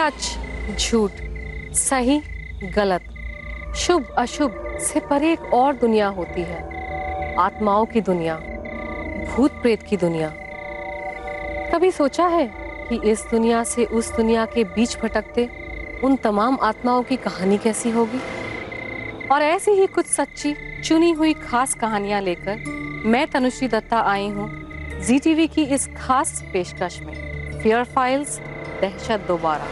सच झूठ, सही गलत, शुभ अशुभ से परे एक और दुनिया होती है, आत्माओं की दुनिया, भूत प्रेत की दुनिया। कभी सोचा है कि इस दुनिया से उस दुनिया के बीच भटकते उन तमाम आत्माओं की कहानी कैसी होगी? और ऐसी ही कुछ सच्ची चुनी हुई खास कहानियां लेकर मैं तनुश्री दत्ता आई हूँ ZTV की इस खास पेशकश में, फियर फाइल्स, दहशत दोबारा।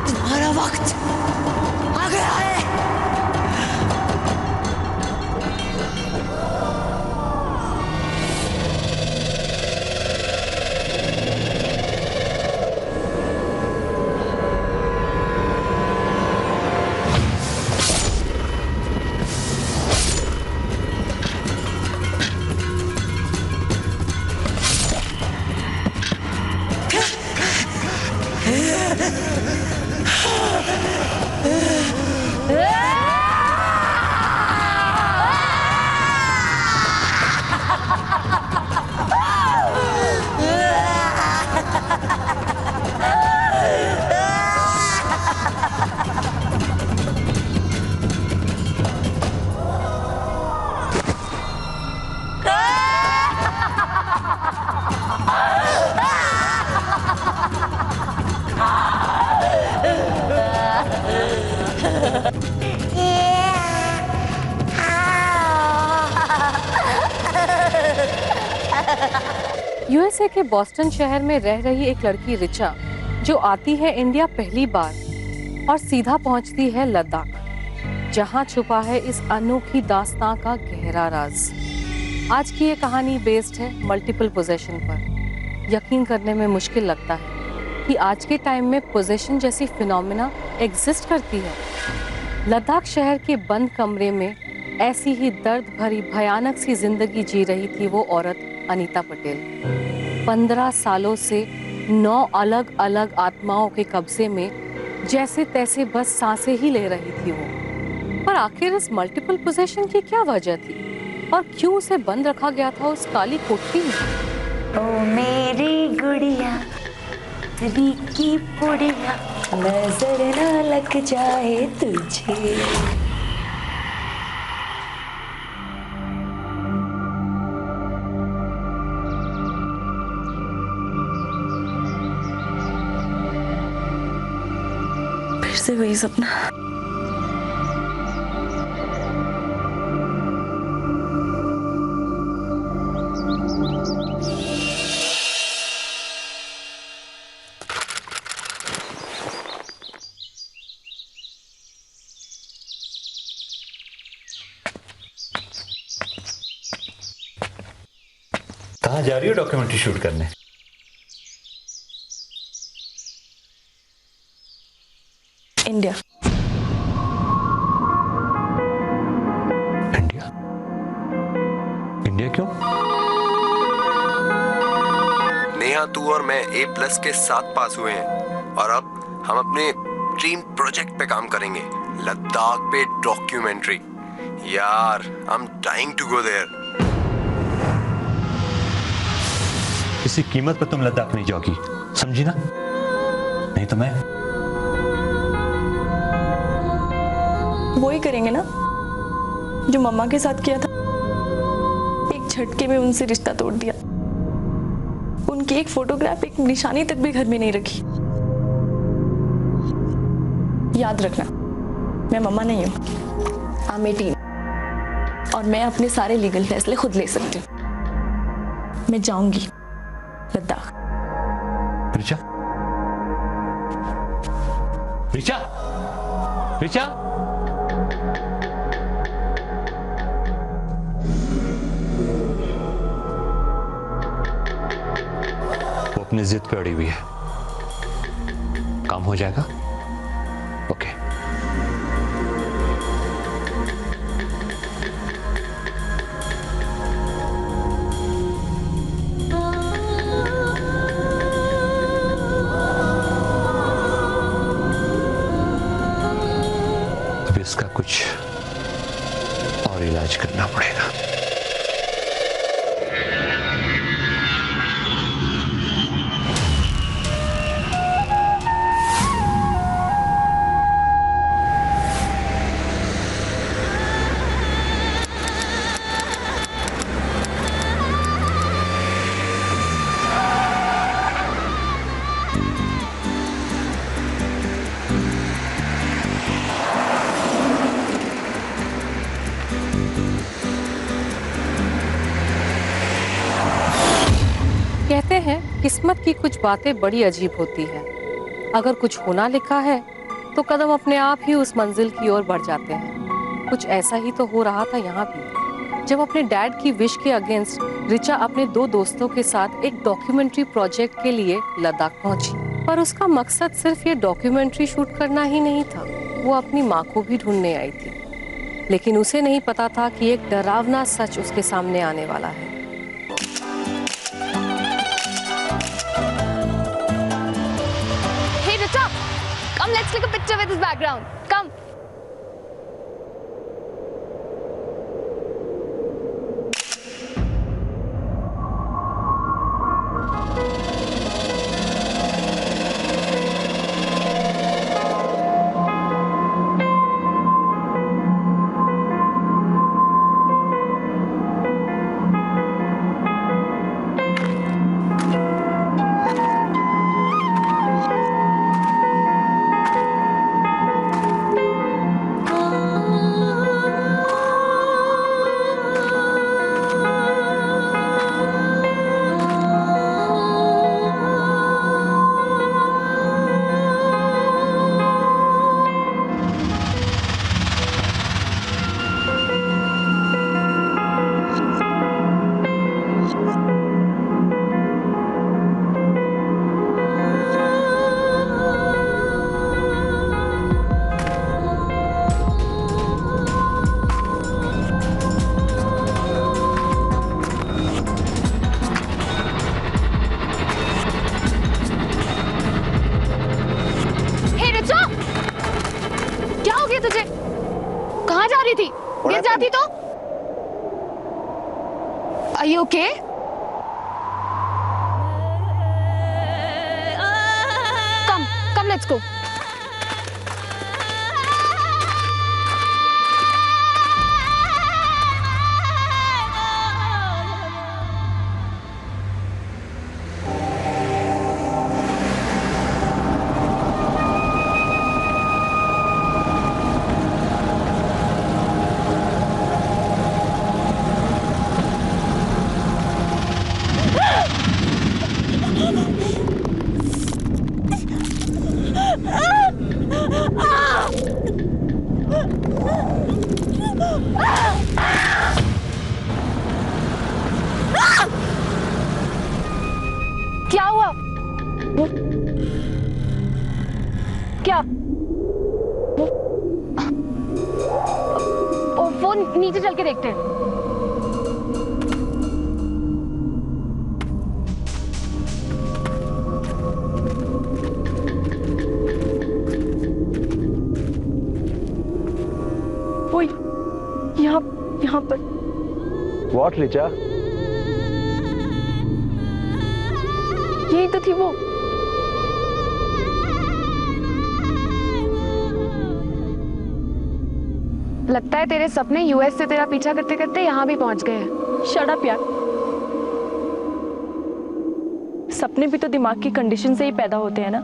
तुम्हारा वक्त आ गया है। यूएसए के बॉस्टन शहर में रह रही एक लड़की रिचा जो आती है इंडिया पहली बार और सीधा पहुंचती है लद्दाख, जहां छुपा है इस अनोखी दास्तां का गहरा राज। आज की ये कहानी बेस्ड है मल्टीपल पोजेशन पर। यकीन करने में मुश्किल लगता है कि आज के टाइम में पोजेशन जैसी फिनोमिना एग्जिस्ट करती है। लद्दाख शहर के बंद कमरे में ऐसी ही दर्द भरी भयानक सी जिंदगी जी रही थी वो औरत अनीता पटेल। 15 सालों से 9 अलग अलग आत्माओं के कब्जे में जैसे तैसे बस सांसें ही ले रही थी वो। पर आखिर इस मल्टीपल पोजेशन की क्या वजह थी और क्यों उसे बंद रखा गया था उस काली कोठरी में? ओ मेरी गुड़िया, दिल की पुड़िया, नजर ना लग जाए तुझे। फिर से वही सपना। कहाँ जा रही हो डॉक्यूमेंट्री शूट करने? इंडिया। इंडिया? इंडिया क्यों? नेहा, तू और मैं A+ के साथ पास हुए हैं और अब हम अपने ड्रीम प्रोजेक्ट पे काम करेंगे, लद्दाख पे डॉक्यूमेंट्री। यार, I am dying to go there. किसी कीमत पर तुम लद्दाख नहीं जाओगी, समझी ना? नहीं तो मैं वो ही करेंगे ना जो मम्मा के साथ किया था। एक झटके में उनसे रिश्ता तोड़ दिया। उनकी एक फोटोग्राफ, एक निशानी तक भी घर में नहीं रखी। याद रखना, मैं मम्मा नहीं हूं, आई एम 18 और मैं अपने सारे लीगल फैसले खुद ले सकती हूँ। मैं जाऊंगी लद्दाख। रिचा, रिचा, रिचा, वो अपनी जिद पे अड़ी हुई है। काम हो जाएगा? ओके। अब इसका कुछ और इलाज करना पड़ेगा। कहते हैं किस्मत की कुछ बातें बड़ी अजीब होती है। अगर कुछ होना लिखा है तो कदम अपने आप ही उस मंजिल की ओर बढ़ जाते हैं। कुछ ऐसा ही तो हो रहा था यहाँ भी, जब अपने डैड की विश के अगेंस्ट रिचा अपने 2 दोस्तों के साथ एक डॉक्यूमेंट्री प्रोजेक्ट के लिए लद्दाख पहुंची। पर उसका मकसद सिर्फ ये डॉक्यूमेंट्री शूट करना ही नहीं था, वो अपनी माँ को भी ढूंढने आई थी। लेकिन उसे नहीं पता था कि एक डरावना सच उसके सामने आने वाला है। Come, let's take a picture with this background. Come. गिर जाती तो? Are you okay? Come, let's go. क्या हुआ? क्या? वो नीचे चल के देखते हैं। वो यहाँ पर। What, रिचा? यही तो थी वो। लगता है तेरे सपने यूएस से तेरा पीछा करते करते यहाँ भी पहुंच गए हैं। शट अप यार। सपने भी तो दिमाग की कंडीशन से ही पैदा होते हैं ना।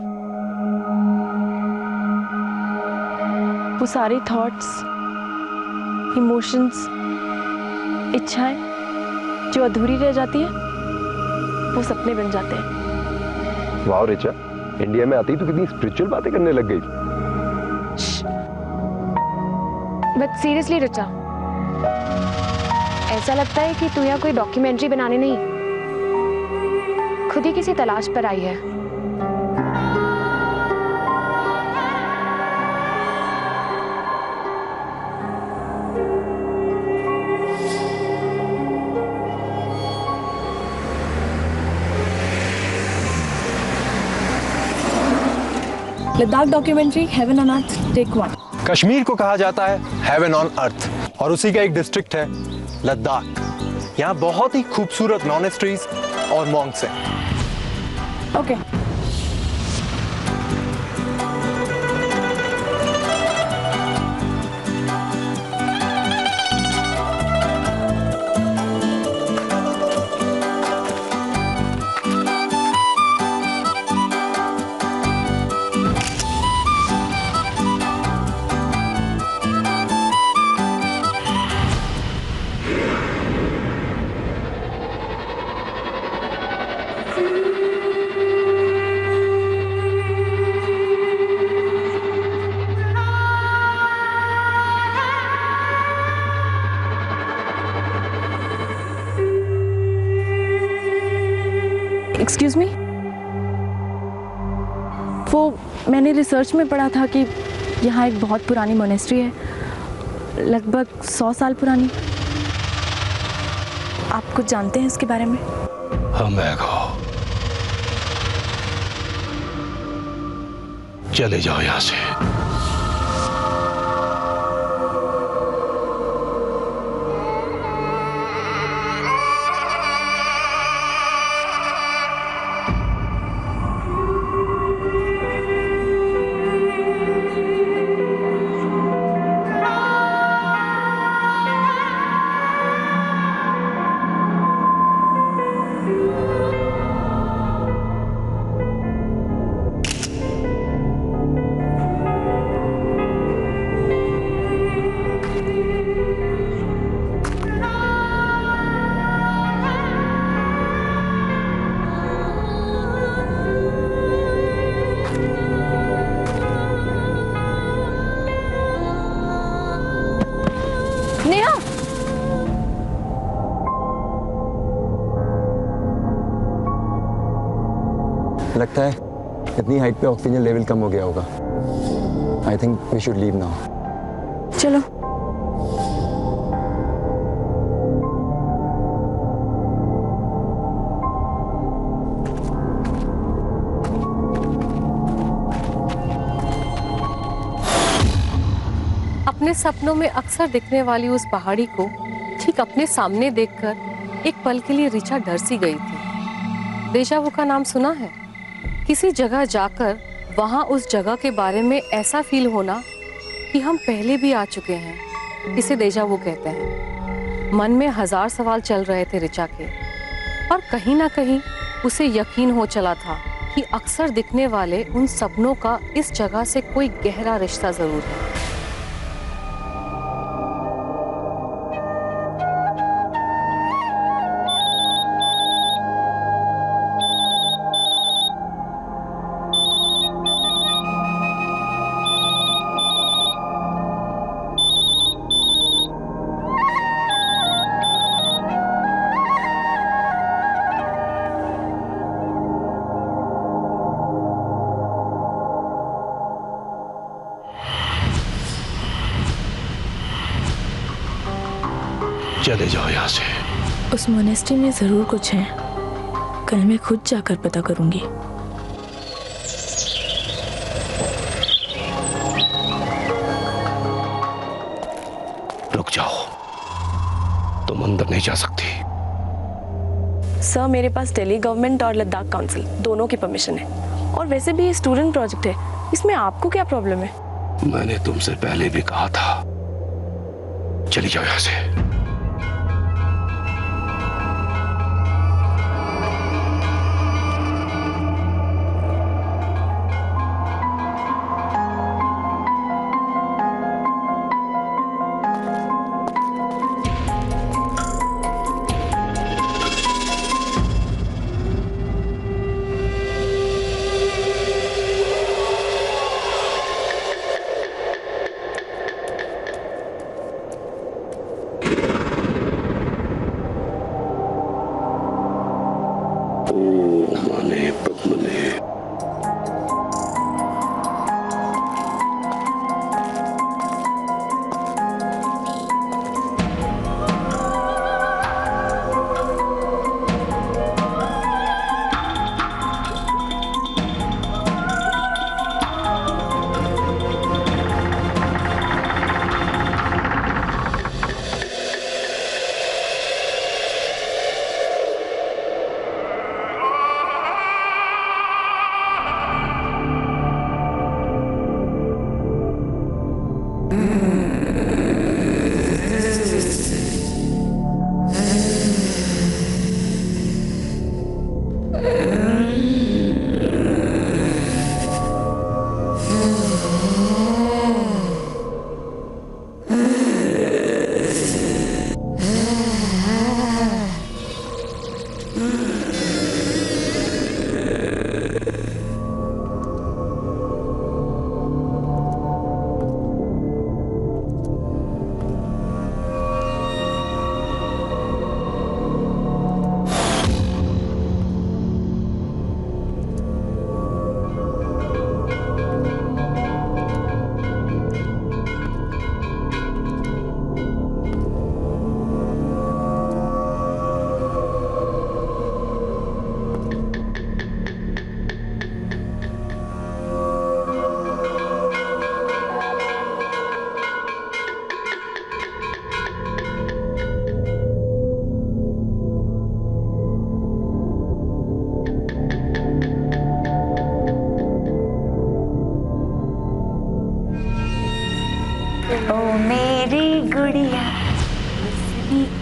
वो सारी थॉट्स, इमोशंस, इच्छाएं जो अधूरी रह जाती है वो सपने बन जाते हैं। वाह रिचा, इंडिया में आती तो कितनी स्पिरिचुअल बातें करने लग गई। बट सीरियसली रिचा, ऐसा लगता है कि तू यहाँ कोई डॉक्यूमेंट्री बनाने नहीं, खुद ही किसी तलाश पर आई है। Ladakh documentary heaven on earth take 1। Kashmir को कहा जाता है हेवन ऑन अर्थ और उसी का एक डिस्ट्रिक्ट है लद्दाख। यहाँ बहुत ही खूबसूरत मॉनेस्ट्रीज और मॉन्क्स हैं। ओके। एक्सक्यूज मी, वो मैंने रिसर्च में पढ़ा था कि यहाँ एक बहुत पुरानी मोनेस्ट्री है, लगभग 100 साल पुरानी। आप कुछ जानते हैं इसके बारे में? हम चले जाओ यहाँ से। लगता है इतनी हाइट पे ऑक्सीजन लेवल कम हो गया होगा। I think we should leave now. चलो। अपने मेरे सपनों में अक्सर दिखने वाली उस पहाड़ी को ठीक अपने सामने देखकर एक पल के लिए ऋचा डर सी गई थी। देजा वू का नाम सुना है? किसी जगह जाकर वहां उस जगह के बारे में ऐसा फील होना कि हम पहले भी आ चुके हैं, इसे देजा वू कहते हैं। मन में हजार सवाल चल रहे थे ऋचा के, और कहीं ना कहीं उसे यकीन हो चला था कि अक्सर दिखने वाले उन सपनों का इस जगह से कोई गहरा रिश्ता जरूर है। चले जाओ यहाँ से। उस मोनेस्ट्री में जरूर कुछ है, कल मैं खुद जाकर पता करूंगी। रुक जाओ, तुम अंदर नहीं जा सकती। सर, मेरे पास दिल्ली गवर्नमेंट और लद्दाख काउंसिल दोनों की परमिशन है, और वैसे भी ये स्टूडेंट प्रोजेक्ट है, इसमें आपको क्या प्रॉब्लम है? मैंने तुमसे पहले भी कहा था, चली जाओ यहाँ से।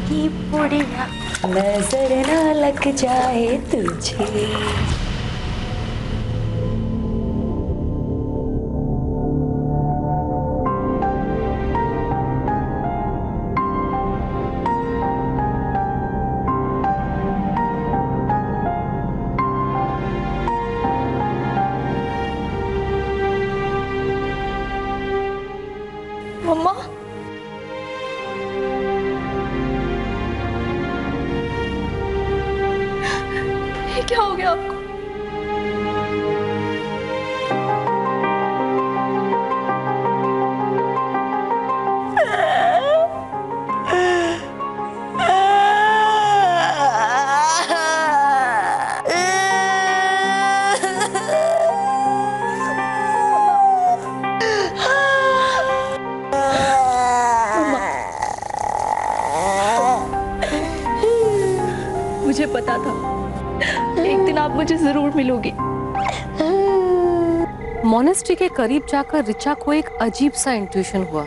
की पुड़िया नजर ना लग जाए तुझे। मम्मा, ये क्या हो गया आपको? मुझे पता था एक दिन आप मुझे जरूर मिलोगी। मॉनेस्ट्री के करीब जाकर रिचा को एक अजीब सा इंट्यूशन हुआ।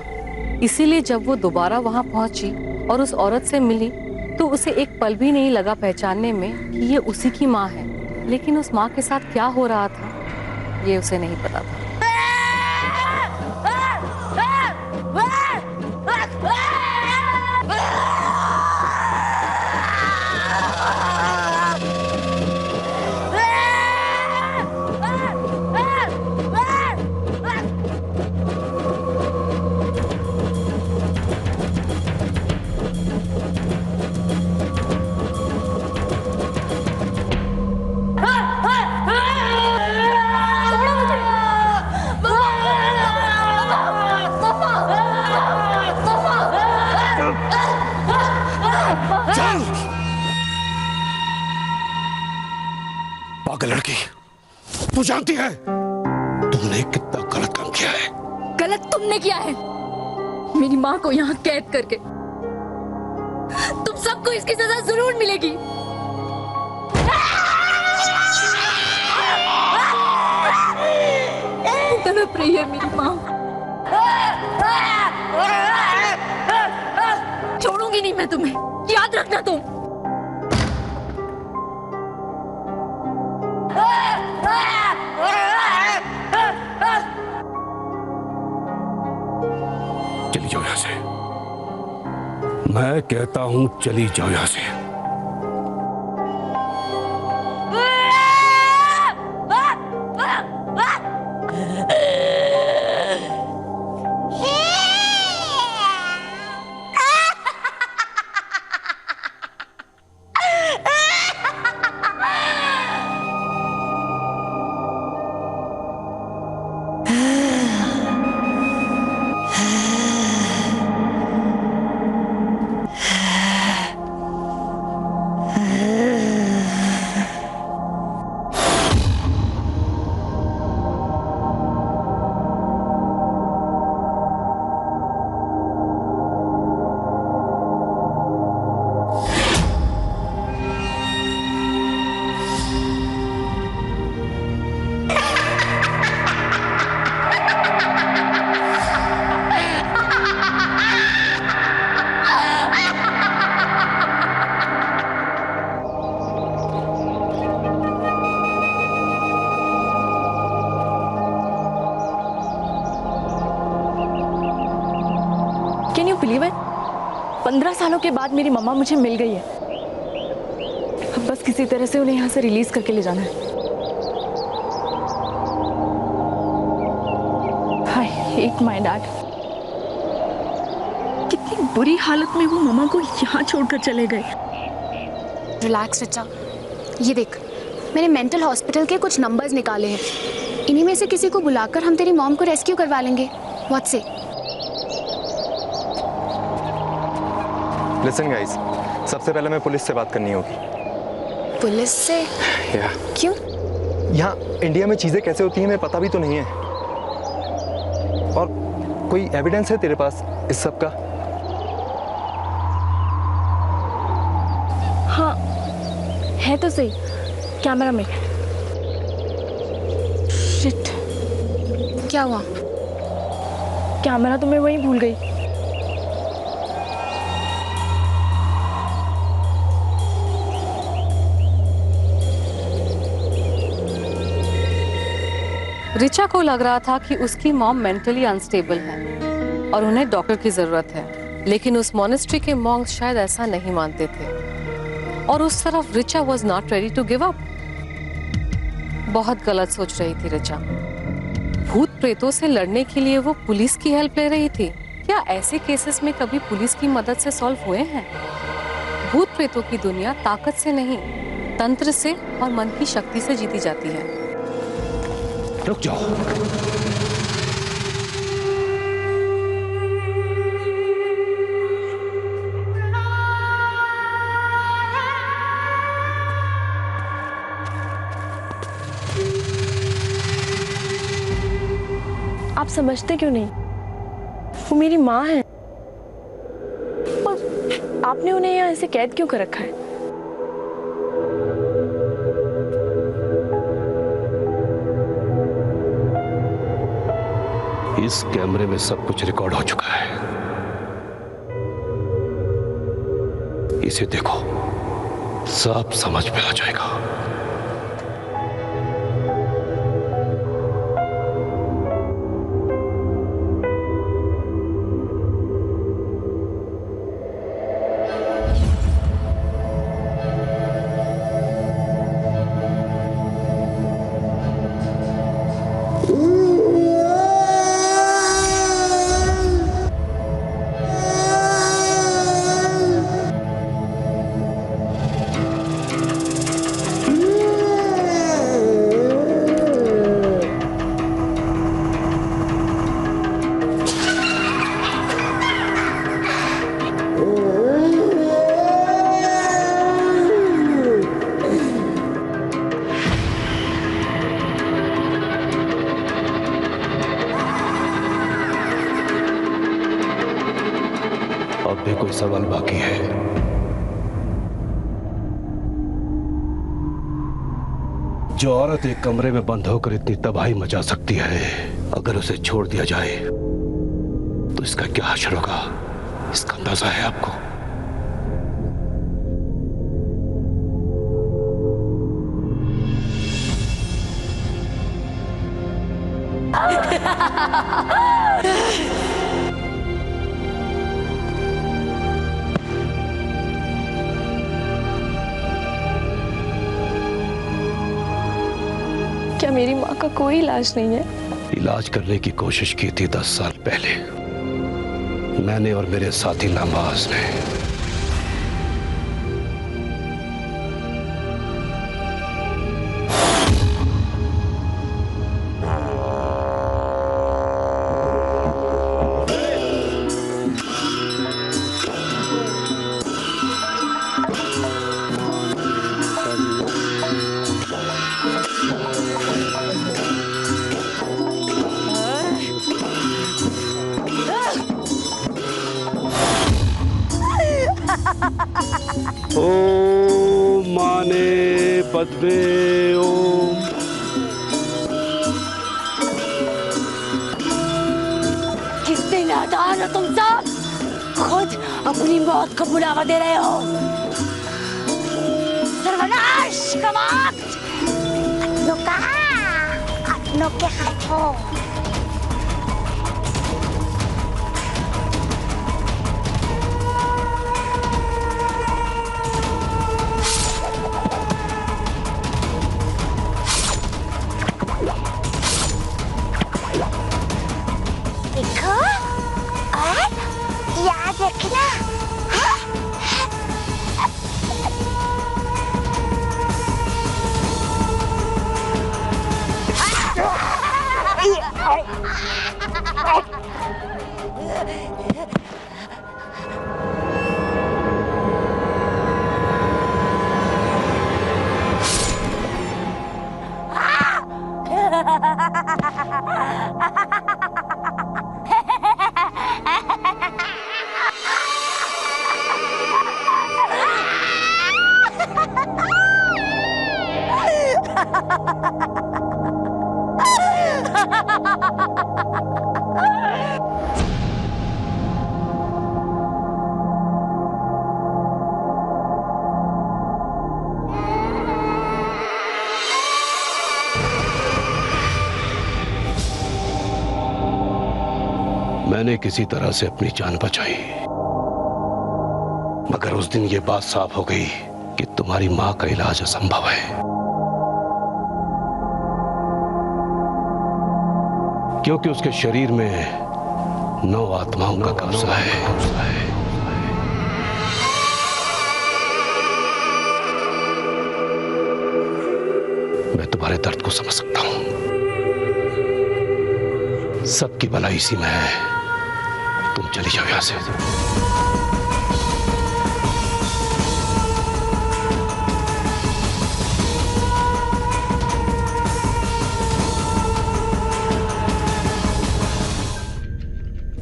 इसीलिए जब वो दोबारा वहां पहुंची और उस औरत से मिली तो उसे एक पल भी नहीं लगा पहचानने में कि ये उसी की माँ है। लेकिन उस माँ के साथ क्या हो रहा था ये उसे नहीं पता था। पागल लड़की, तू जानती है तुमने कितना गलत काम किया है। गलत तुमने किया है, मेरी माँ को यहाँ कैद करके। तुम सबको इसकी सजा जरूर मिलेगी। तड़प रही है मेरी माँ। छोड़ूंगी नहीं मैं तुम्हें, याद रखना तुम। चली जाओ यहां से, मैं कहता हूं चली जाओ यहां से। Can you believe it? 15 सालों के बाद मेरी मम्मा मुझे मिल गई है। अब बस किसी तरह से उन्हें यहाँ से रिलीज करके ले जाना है। हाय हेट माय डैड। कितनी बुरी हालत में वो मम्मा को यहाँ छोड़कर चले गए। रिलैक्स रिचा, ये देख मैंने मेंटल हॉस्पिटल के कुछ नंबर्स निकाले हैं। इन्हीं में से किसी को बुलाकर हम तेरी मॉम को रेस्क्यू करवा लेंगे। व्हाट से? लिसन गाइस, सबसे पहले मैं पुलिस से बात करनी होगी। पुलिस से? क्यों? यहाँ इंडिया में चीजें कैसे होती हैं हमें पता भी तो नहीं है। और कोई एविडेंस है तेरे पास इस सब का? हाँ है तो सही, कैमरा में। शिट, क्या हुआ? कैमरा तो मैं वहीं भूल गई। रिचा को लग रहा था कि उसकी मॉम मेंटली अनस्टेबल है और उन्हें डॉक्टर की जरूरत है। लेकिन उस मॉनेस्ट्री के मॉन्क्स शायद ऐसा नहीं मानते थे। और उस तरफ Richa was not ready to give up. बहुत गलत सोच रही थी रिचा। भूत प्रेतों से लड़ने के लिए वो पुलिस की हेल्प ले रही थी। क्या ऐसे केसेस में कभी पुलिस की मदद से सॉल्व हुए हैं? भूत प्रेतों की दुनिया ताकत से नहीं, तंत्र से और मन की शक्ति से जीती जाती है। रुक जाओ। आप समझते क्यों नहीं? वो मेरी माँ है और आपने उन्हें यहाँ ऐसे कैद क्यों कर रखा है? इस कैमरे में सब कुछ रिकॉर्ड हो चुका है। इसे देखो, सब समझ में आ जाएगा। अब भी कोई सवाल बाकी है? जो औरत एक कमरे में बंद होकर इतनी तबाही मचा सकती है, अगर उसे छोड़ दिया जाए तो इसका क्या हश्र होगा? इसका अंदाजा है आपको? क्या मेरी माँ का कोई इलाज नहीं है? इलाज करने की कोशिश की थी 10 साल पहले, मैंने और मेरे साथी नमाज ने। ओम माने पद्मे ओम। कितने नादान हो तुम सब, खुद अपनी मौत को बुलावा दे रहे हो। सर्वनाश का वक्त अपनों के हाथों। देखो और याद रखना। मैंने किसी तरह से अपनी जान बचाई, मगर उस दिन ये बात साफ हो गई कि तुम्हारी मां का इलाज असंभव है, क्योंकि उसके शरीर में 9 आत्माओं का कब्जा है। मैं तुम्हारे दर्द को समझ सकता हूं। सबकी भलाई इसी में है। तुम चली जाओ यहां से।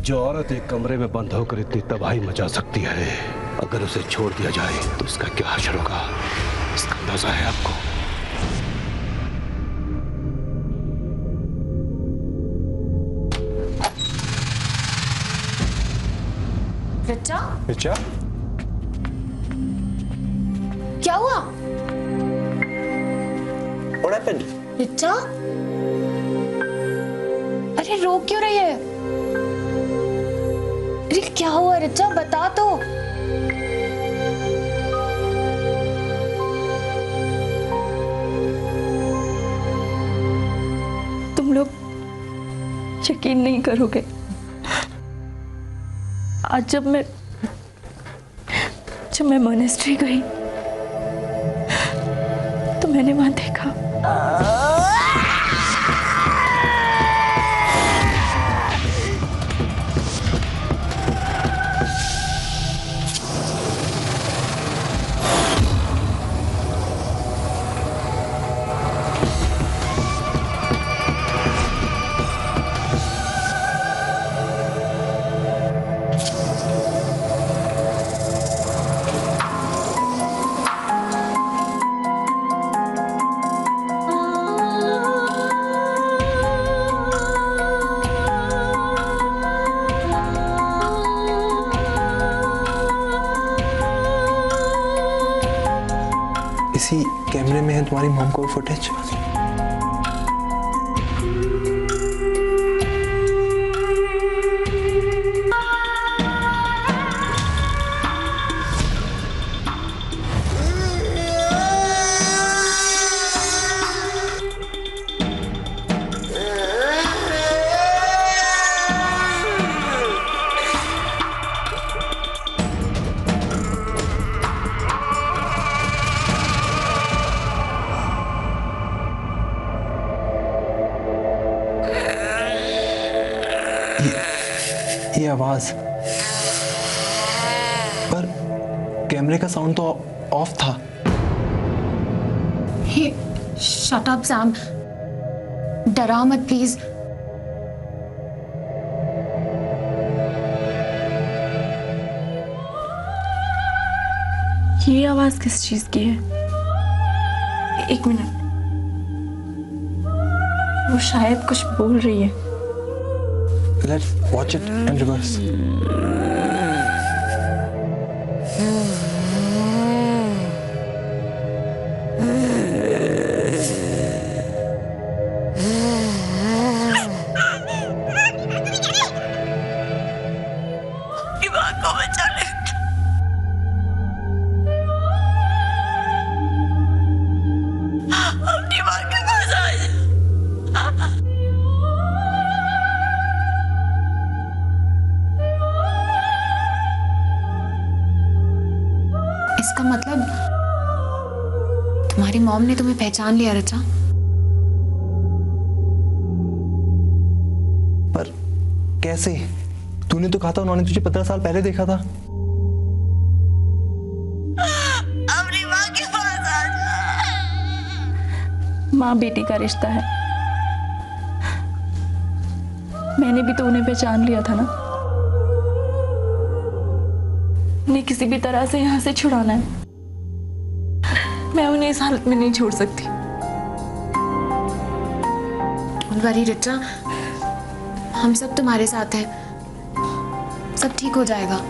जो औरत एक कमरे में बंद होकर इतनी तबाही मचा सकती है, अगर उसे छोड़ दिया जाए तो इसका क्या हश्र होगा? इसका अंदाजा है आपको? रिचा, क्या हुआ? What happened? रिचा, अरे रो क्यों रही है? अरे क्या हुआ रिचा, बता तो। तुम लोग यकीन नहीं करोगे, आज जब मैं मोनेस्ट्री गई तो मैंने वहां देखा इसी कैमरे में है तुम्हारी मॉम को फुटेज। ये आवाज, पर कैमरे का साउंड तो ऑफ था। शट अप सैम, डरा मत प्लीज। ये आवाज किस चीज की है? एक मिनट, वो शायद कुछ बोल रही है। Let's watch it in reverse. इसका मतलब तुम्हारी मॉम ने तुम्हें पहचान लिया रिचा? पर कैसे? तूने तो कहा था उन्होंने तुझे 15 साल पहले देखा था। अपनी माँ के पास आ जा। माँ बेटी का रिश्ता है, मैंने भी तो उन्हें पहचान लिया था ना। उन्हें किसी भी तरह से यहाँ से छुड़ाना है, मैं उन्हें इस हालत में नहीं छोड़ सकती। डोंट वरी रिचा, हम सब तुम्हारे साथ हैं, सब ठीक हो जाएगा।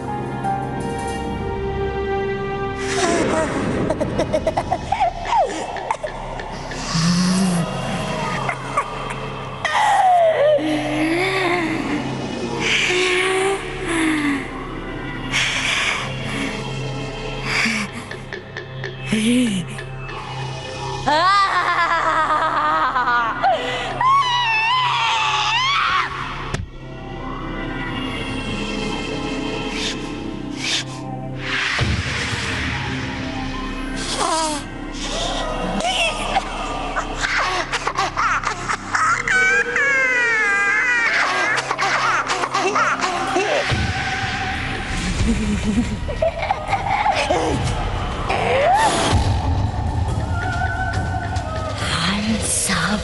हम सब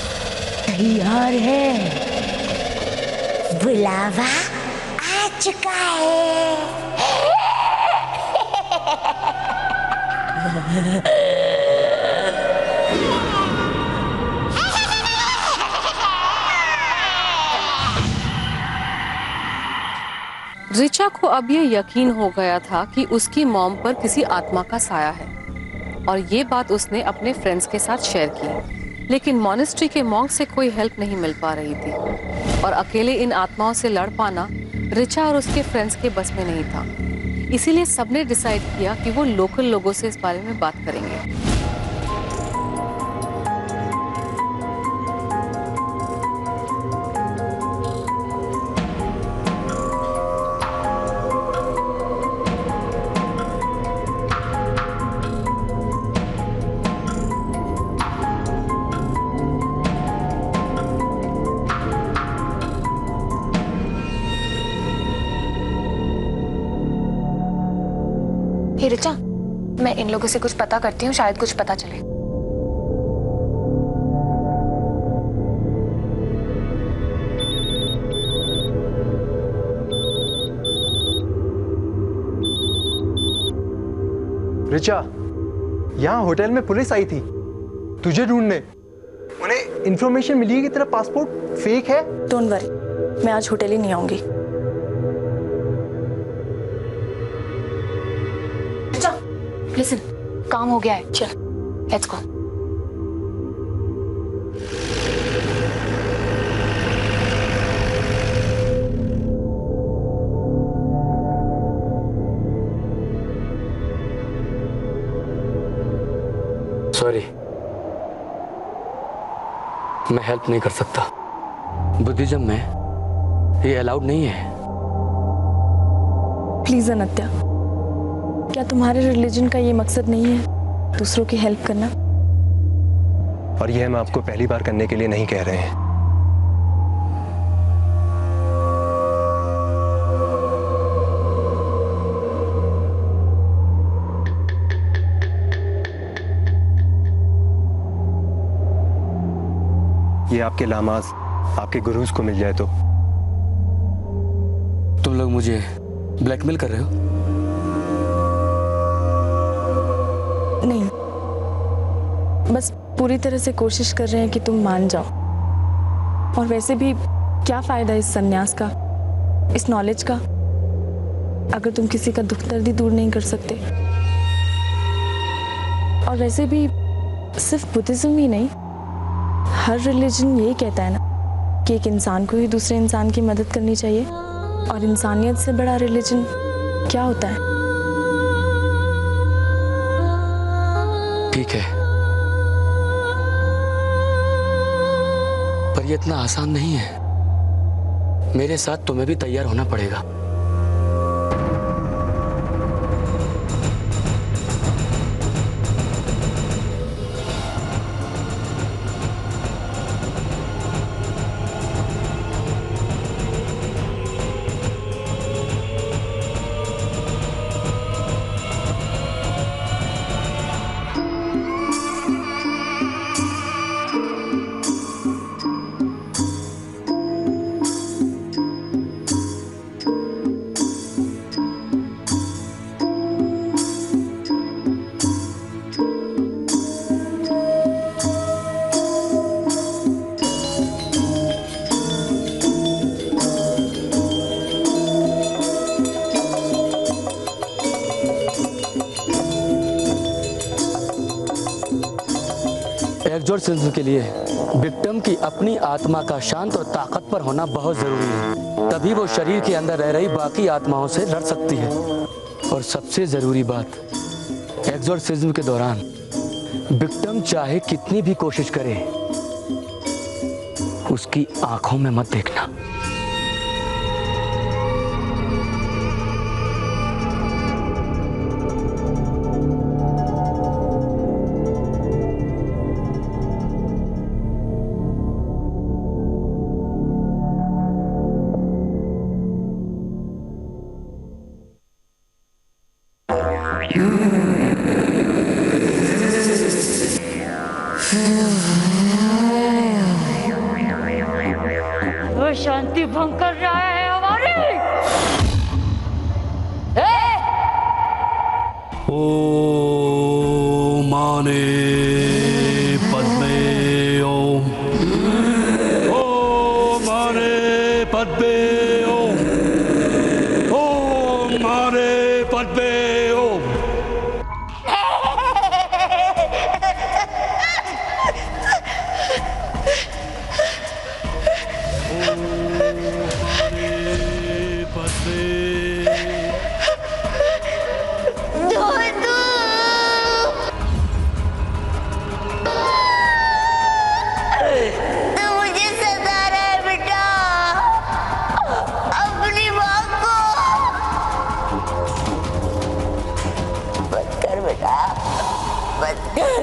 तैयार हैं, बुलावा आ चुका है। रिचा को अब ये यकीन हो गया था कि उसकी मॉम पर किसी आत्मा का साया है और ये बात उसने अपने फ्रेंड्स के साथ शेयर की। लेकिन मॉनेस्ट्री के मॉन्क से कोई हेल्प नहीं मिल पा रही थी और अकेले इन आत्माओं से लड़ पाना रिचा और उसके फ्रेंड्स के बस में नहीं था। इसीलिए सबने डिसाइड किया कि वो लोकल लोगों से इस बारे में बात करेंगे। हे रिचा, मैं इन लोगों से कुछ पता करती हूँ, शायद कुछ पता चले। रिचा, यहाँ होटल में पुलिस आई थी तुझे ढूंढने। उन्हें इंफॉर्मेशन मिली है कि तेरा पासपोर्ट फेक है। डोंट वरी, मैं आज होटल ही नहीं आऊंगी। लिसन, काम हो गया है, चल लेट्स गो। सॉरी, मैं हेल्प नहीं कर सकता। बुद्धिज्म में ये अलाउड नहीं है। प्लीज अनत्या, क्या तुम्हारे रिलीजन का ये मकसद नहीं है दूसरों की हेल्प करना? और ये हम आपको पहली बार करने के लिए नहीं कह रहे हैं। ये आपके लामाज, आपके गुरुज को मिल जाए तो। तुम लोग मुझे ब्लैकमेल कर रहे हो? नहीं, बस पूरी तरह से कोशिश कर रहे हैं कि तुम मान जाओ। और वैसे भी क्या फायदा इस सन्यास का, इस नॉलेज का, अगर तुम किसी का दुख दर्द ही दूर नहीं कर सकते। और वैसे भी सिर्फ बुद्धिज्म ही नहीं, हर रिलीजन यही कहता है ना कि एक इंसान को ही दूसरे इंसान की मदद करनी चाहिए। और इंसानियत से बड़ा रिलीजन क्या होता है? ठीक है, पर ये इतना आसान नहीं है। मेरे साथ तुम्हें भी तैयार होना पड़ेगा। एक्सोर्सिज्म के लिए विक्टिम की अपनी आत्मा का शांत और ताकतवर होना बहुत जरूरी है। तभी वो शरीर के अंदर रह रही बाकी आत्माओं से लड़ सकती है। और सबसे जरूरी बात, एक्सोर्सिज्म के दौरान विक्टिम चाहे कितनी भी कोशिश करे, उसकी आंखों में मत देखना। वो शांति भंग कर रहा है हमारी। ओम माने पद्मे ओम। ओम माने पद्मे ओम। ओम बेटा, बंद कर।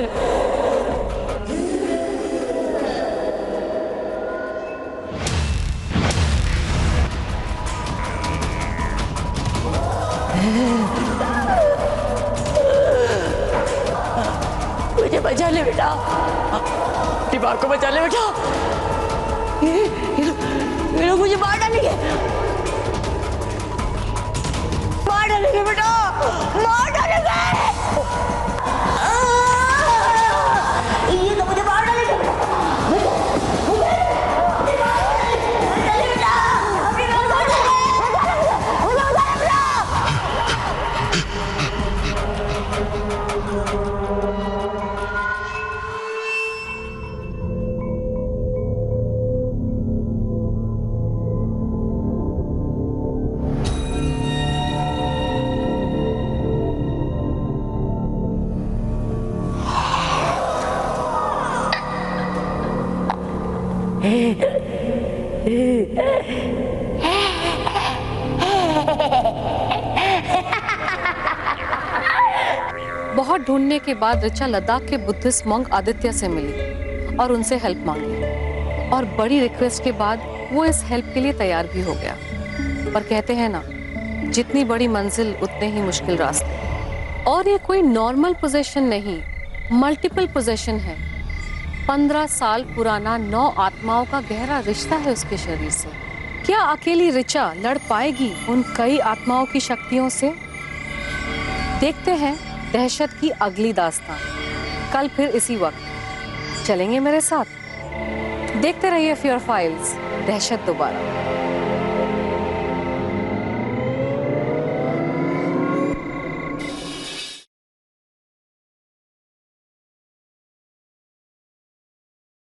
मुझे बचा ले बेटा, दीवार को बचा ले बेटा। ये लोग मुझे मार डालेंगे, मार डालेंगे बेटा, मार डालेंगे। ये तो मुझे मार डालेंगे बहुत ढूंढने के बाद ऋचा लद्दाख के बुद्धिस्ट मॉन्क आदित्य से मिली और उनसे हेल्प मांगी, और बड़ी रिक्वेस्ट के बाद वो इस हेल्प के लिए तैयार भी हो गया। पर कहते हैं ना, जितनी बड़ी मंजिल उतने ही मुश्किल रास्ते। और ये कोई नॉर्मल पोजीशन नहीं, मल्टीपल पोजीशन है। 15 साल पुराना 9 आत्माओं का गहरा रिश्ता है उसके शरीर से। क्या अकेली ऋचा लड़ पाएगी उन कई आत्माओं की शक्तियों से? देखते हैं दहशत की अगली दास्तान कल फिर इसी वक्त। चलेंगे मेरे साथ? देखते रहिए फियर फाइल्स, दहशत दोबारा।